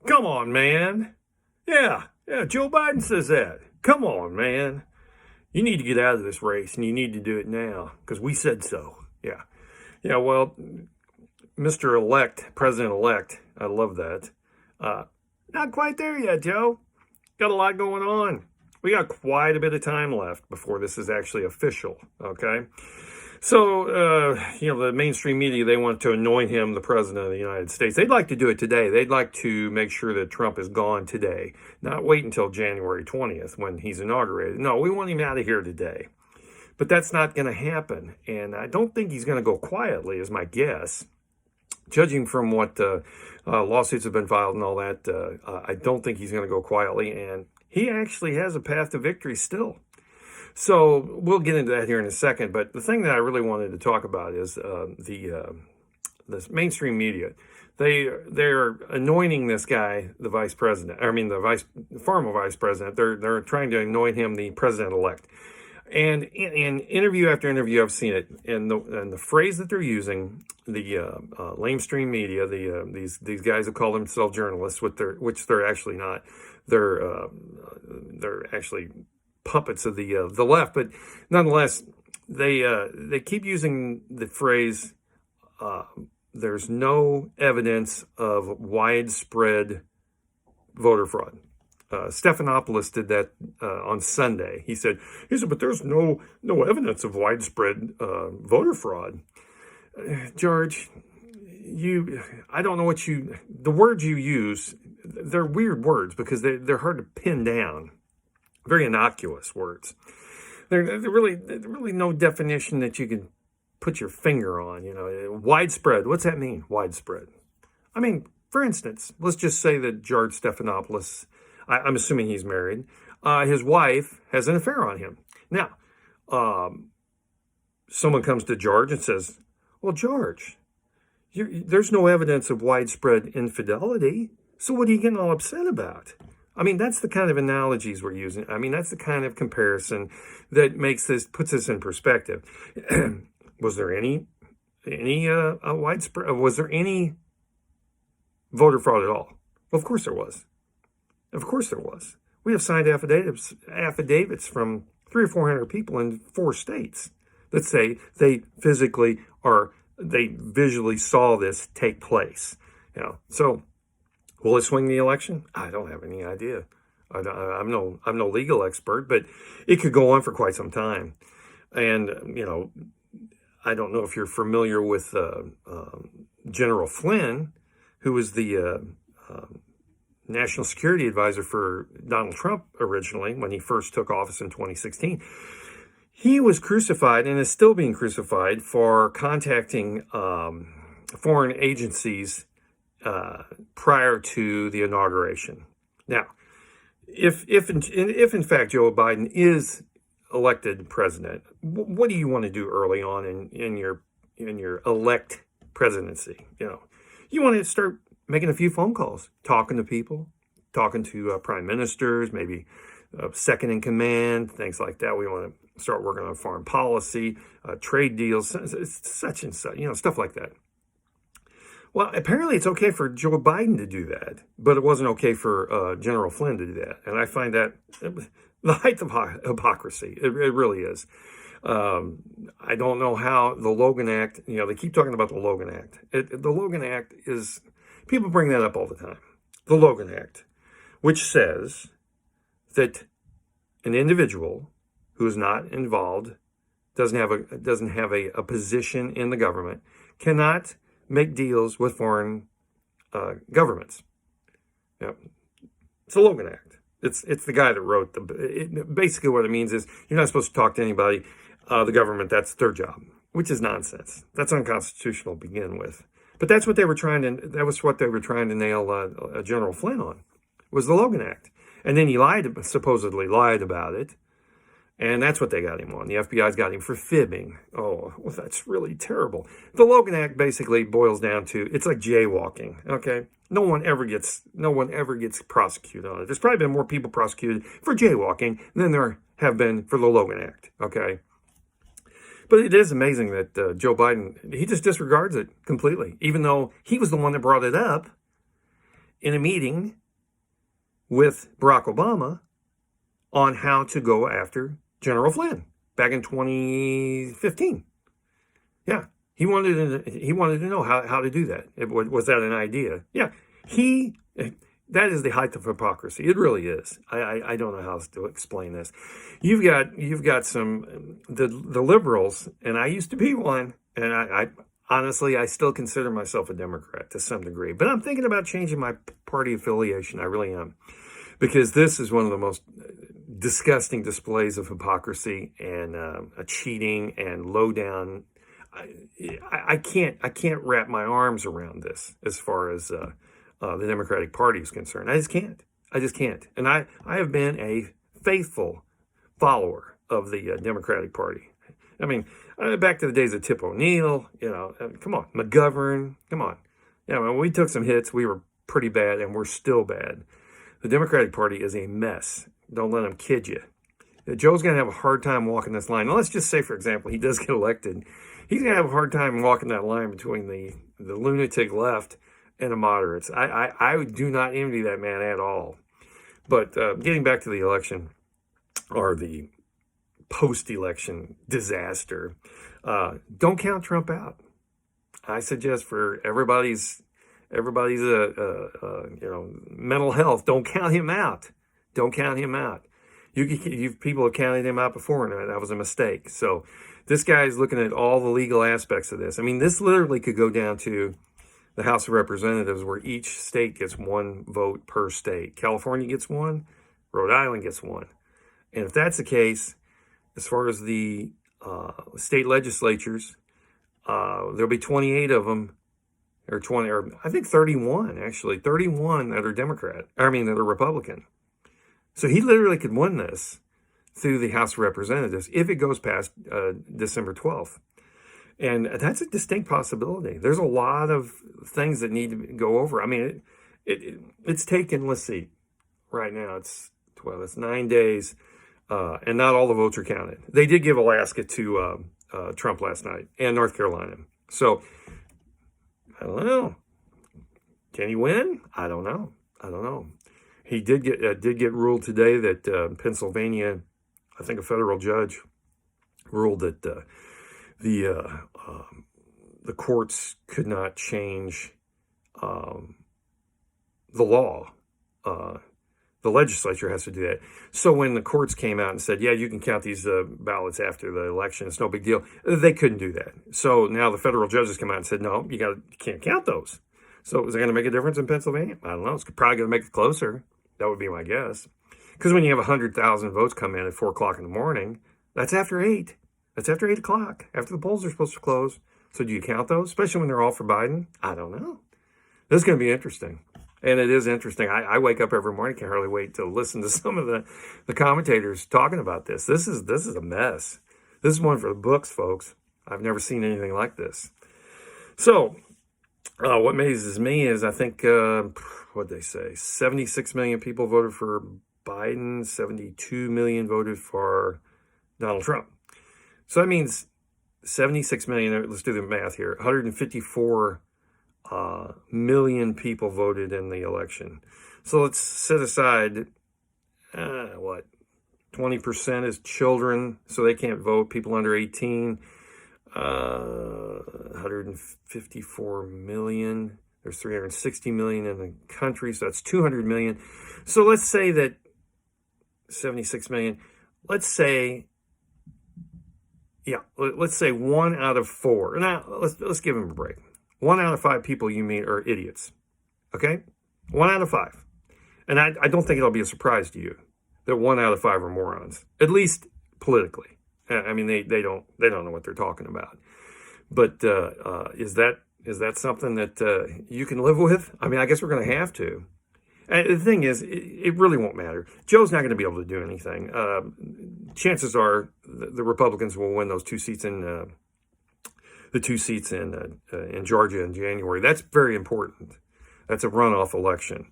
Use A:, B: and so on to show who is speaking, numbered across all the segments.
A: Come on, man. Yeah, Joe Biden says that. Come on, man. You need to get out of this race and you need to do it now because we said so. Yeah. Yeah, well, Mr. Elect, President elect, I love that. Uh, Not quite there yet, Joe. Got a lot going on. We got quite a bit of time left before this is actually official, okay? So, the mainstream media, they want to anoint him the president of the United States. They'd like to do it today. They'd like to make sure that Trump is gone today, not wait until January 20th when he's inaugurated. No, we want him out of here today. But that's not going to happen. And I don't think he's going to go quietly, is my guess. Judging from what lawsuits have been filed and all that, I don't think he's going to go quietly. And he actually has a path to victory still. So we'll get into that here in a second. But the thing that I really wanted to talk about is the mainstream media. They're anointing this guy the vice president. The former vice president. They're trying to anoint him the president elect. And in interview after interview, I've seen it. And the phrase that they're using, the lamestream media, these guys who call themselves journalists, which they're actually not. They're actually puppets of the left, but nonetheless, they keep using the phrase. There's no evidence of widespread voter fraud. Stephanopoulos did that on Sunday. He said, but there's no evidence of widespread voter fraud. George, I don't know the words you use. They're weird words because they're hard to pin down. Very innocuous words. There's really no definition that you can put your finger on. Widespread. What's that mean? Widespread. I mean, for instance, let's just say that George Stephanopoulos, I'm assuming he's married, his wife has an affair on him. Now, someone comes to George and says, well, George, there's no evidence of widespread infidelity, so what are you getting all upset about? I mean, that's the kind of analogies we're using. I mean, that's the kind of comparison that puts this in perspective. Was there any widespread? Was there any voter fraud at all? Well, of course there was. Of course there was. We have signed affidavits from 300 or 400 people in 4 states that say they visually saw this take place. So. Will it swing the election? I don't have any idea. I'm no legal expert, but it could go on for quite some time. And I don't know if you're familiar with General Flynn, who was the national security advisor for Donald Trump originally when he first took office in 2016. He was crucified and is still being crucified for contacting foreign agencies prior to the inauguration. Now, if in fact Joe Biden is elected president, what do you want to do early on in your elect presidency? You want to start making a few phone calls, talking to people, talking to prime ministers, maybe second in command, things like that. We want to start working on foreign policy, trade deals, such and such, stuff like that. Well, apparently it's okay for Joe Biden to do that, but it wasn't okay for General Flynn to do that. And I find that the height of hypocrisy. It really is. I don't know how the Logan Act, they keep talking about the Logan Act. The Logan Act is, people bring that up all the time. The Logan Act, which says that an individual who is not involved, doesn't have a position in the government, cannot make deals with foreign governments. It's the Logan Act. It's the guy that wrote basically what it means is you're not supposed to talk to anybody, the government, that's their job, which is nonsense. That's unconstitutional to begin with. But that was what they were trying to nail General Flynn on, was the Logan Act. And then he supposedly lied about it. And that's what they got him on. The FBI's got him for fibbing. Oh, well, that's really terrible. The Logan Act basically boils down to, it's like jaywalking, okay? No one ever gets prosecuted on it. There's probably been more people prosecuted for jaywalking than there have been for the Logan Act, okay? But it is amazing that Joe Biden, he just disregards it completely, even though he was the one that brought it up. in a meeting with Barack Obama on how to go after General Flynn back in 2015. Yeah, he wanted to know how to do that. Was that an idea? Yeah, that is the height of hypocrisy. It really is. I don't know how to explain this. You've got some the liberals, and I used to be one, and I honestly I still consider myself a Democrat to some degree, but I'm thinking about changing my party affiliation. I really am, because this is one of the most disgusting displays of hypocrisy and cheating and low down. I can't wrap my arms around this as far as the Democratic Party is concerned. I just can't. And I have been a faithful follower of the Democratic Party. I mean, back to the days of Tip O'Neill, come on, McGovern, come on. When we took some hits, we were pretty bad, and we're still bad. The Democratic Party is a mess. Don't let them kid you. Joe's going to have a hard time walking this line. Now, let's just say, for example, he does get elected. He's going to have a hard time walking that line between the lunatic left and the moderates. I do not envy that man at all. But getting back to the election, or the post-election disaster, don't count Trump out. I suggest for everybody's mental health, don't count him out. Don't count him out. People have counted him out before, and that was a mistake. So this guy is looking at all the legal aspects of this. I mean, this literally could go down to the House of Representatives, where each state gets one vote per state. California gets one, Rhode Island gets one. And if that's the case, as far as the state legislatures, there'll be 28 of them, or I think 31, actually. 31 that are that are Republican. So he literally could win this through the House of Representatives if it goes past December 12th. And that's a distinct possibility. There's a lot of things that need to go over. I mean, it's taken, let's see, right now it's 9 days, and not all the votes are counted. They did give Alaska to Trump last night, and North Carolina. So, I don't know. Can he win? I don't know. He did get ruled today that Pennsylvania, I think a federal judge ruled that the courts could not change the law. The legislature has to do that. So when the courts came out and said, yeah, you can count these ballots after the election, it's no big deal, they couldn't do that. So now the federal judges come out and said, no, you can't count those. So is it going to make a difference in Pennsylvania? I don't know. It's probably going to make it closer. That would be my guess. Because when you have 100,000 votes come in at 4 o'clock in the morning, that's after 8. That's after 8 o'clock, after the polls are supposed to close. So do you count those, especially when they're all for Biden? I don't know. This is going to be interesting. And it is interesting. I wake up every morning, can't hardly wait to listen to some of the commentators talking about this. This is a mess. This is one for the books, folks. I've never seen anything like this. So what amazes me is I think, what'd they say? 76 million people voted for Biden, 72 million voted for Donald Trump. So that means 76 million, let's do the math here, 154 million people voted in the election. So let's set aside, 20% is children, so they can't vote, people under 18, 154 million. There's 360 million in the country, so that's 200 million. So let's say that 76 million, let's say 1 out of 4. Now, let's give them a break. 1 out of 5 people you meet are idiots, okay? 1 out of 5. And I don't think it'll be a surprise to you that 1 out of 5 are morons, at least politically. I mean, they don't know what they're talking about. But is that something that you can live with? I mean, I guess we're going to have to. And the thing is, it really won't matter. Joe's not going to be able to do anything. Chances are the Republicans will win those 2 seats in Georgia in January. That's very important. That's a runoff election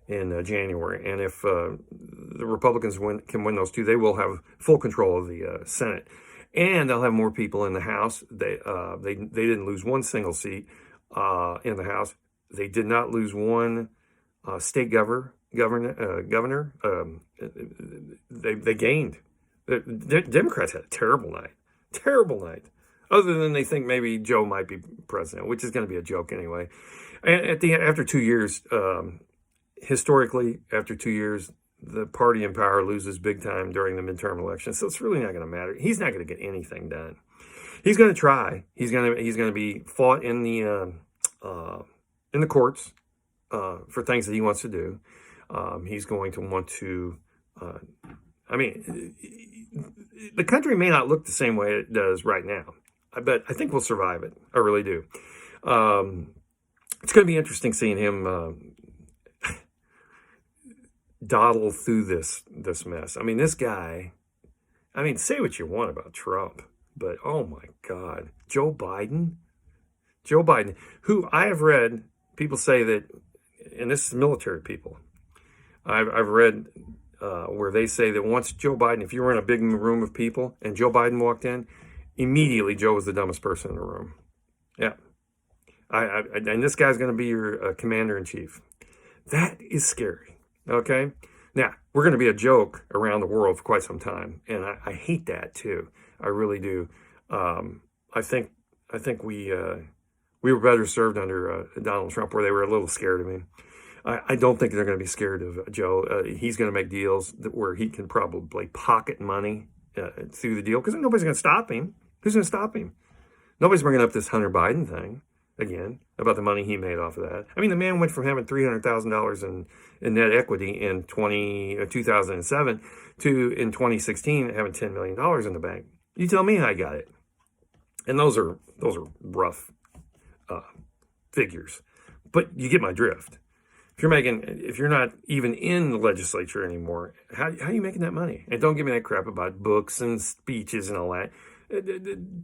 A: in January. And if the Republicans can win those 2, they will have full control of the Senate. And they'll have more people in the House. They didn't lose one single seat in the House. They did not lose one governor. They gained. The Democrats had a terrible night. Other than they think maybe Joe might be president, which is going to be a joke anyway. And after 2 years, historically, after 2 years, the party in power loses big time during the midterm election. So it's really not going to matter. He's not going to get anything done. He's going to try. He's going to be fought in the courts for things that he wants to do. He's going to want to. The country may not look the same way it does right now, but I think we'll survive it. I really do. It's going to be interesting seeing him dawdle through this mess. I mean, this guy. I mean, say what you want about Trump, but oh my God, Joe Biden, who I have read people say that, and this is military people. I've read where they say that once Joe Biden, if you were in a big room of people and Joe Biden walked in, immediately Joe was the dumbest person in the room. Yeah. And this guy's going to be your commander-in-chief. That is scary. Okay? Now, we're going to be a joke around the world for quite some time. And I hate that, too. I really do. I think we were better served under Donald Trump, where they were a little scared of him. I don't think they're going to be scared of Joe. He's going to make deals where he can probably pocket money through the deal, because nobody's going to stop him. Who's going to stop him? Nobody's bringing up this Hunter Biden thing again about the money he made off of that. I mean, the man went from having $300,000 in net equity in 2007 to in 2016 having $10 million in the bank. You tell me how I got it. And those are rough figures, but you get my drift. If you're not even in the legislature anymore, how are you making that money? And don't give me that crap about books and speeches and all that.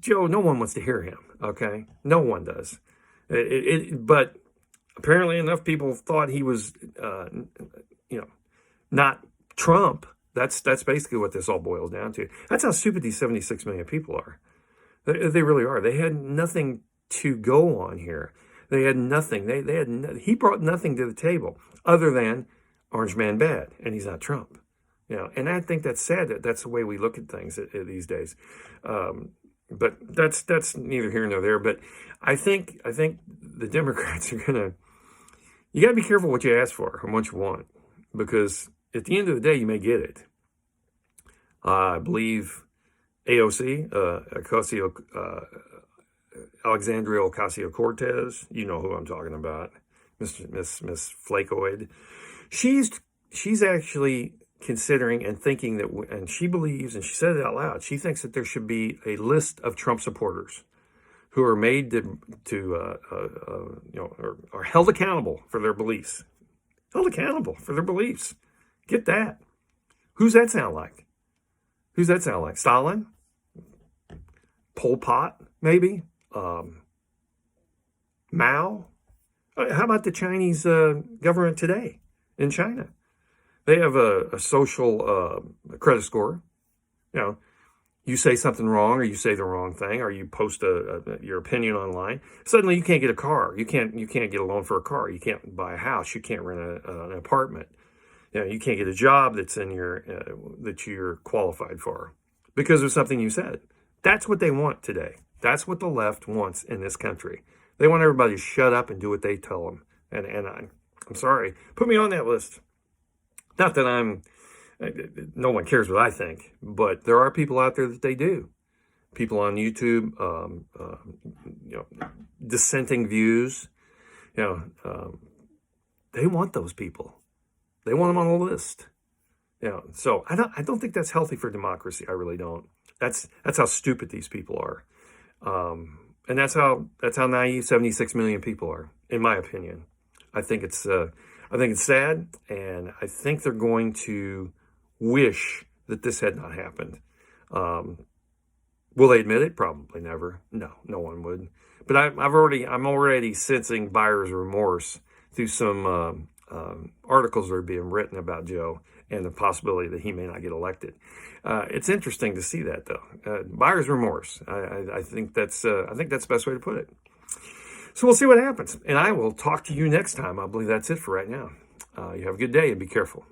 A: Joe, no one wants to hear him. Okay, no one does. But apparently enough people thought he was, not Trump. That's basically what this all boils down to. That's how stupid these 76 million people are. They really are. They had nothing to go on here. They had nothing. He brought nothing to the table other than Orange Man bad, and he's not Trump. And I think that's sad that that's the way we look at things these days. But that's neither here nor there. But I think the Democrats are gonna. You got to be careful what you ask for and what you want, because at the end of the day, you may get it. I believe AOC, Alexandria Ocasio-Cortez, you know who I'm talking about, Miss Flakeoid. She's actually considering and thinking that, and she believes, and she said it out loud, she thinks that there should be a list of Trump supporters who are made are held accountable for their beliefs. Held accountable for their beliefs. Get that. Who's that sound like? Stalin? Pol Pot, maybe? Mao? How about the Chinese government today in China? They have a social credit score. You say something wrong, or you say the wrong thing, or you post your opinion online. Suddenly, you can't get a car. You can't get a loan for a car. You can't buy a house. You can't rent an apartment. You can't get a job that's in that you're qualified for because of something you said. That's what they want today. That's what the left wants in this country. They want everybody to shut up and do what they tell them. And I'm sorry. Put me on that list. Not that no one cares what I think, but there are people out there that they do. People on YouTube, dissenting views. They want those people. They want them on the list. So I don't think that's healthy for democracy. I really don't. That's how stupid these people are. And that's how naive 76 million people are, in my opinion. I think it's sad, and I think they're going to wish that this had not happened. Will they admit it? Probably never. No one would. But I'm already sensing buyer's remorse through some articles that are being written about Joe and the possibility that he may not get elected. It's interesting to see that, though. Buyer's remorse. I think that's the best way to put it. So we'll see what happens, and I will talk to you next time. I believe that's it for right now. You have a good day and be careful.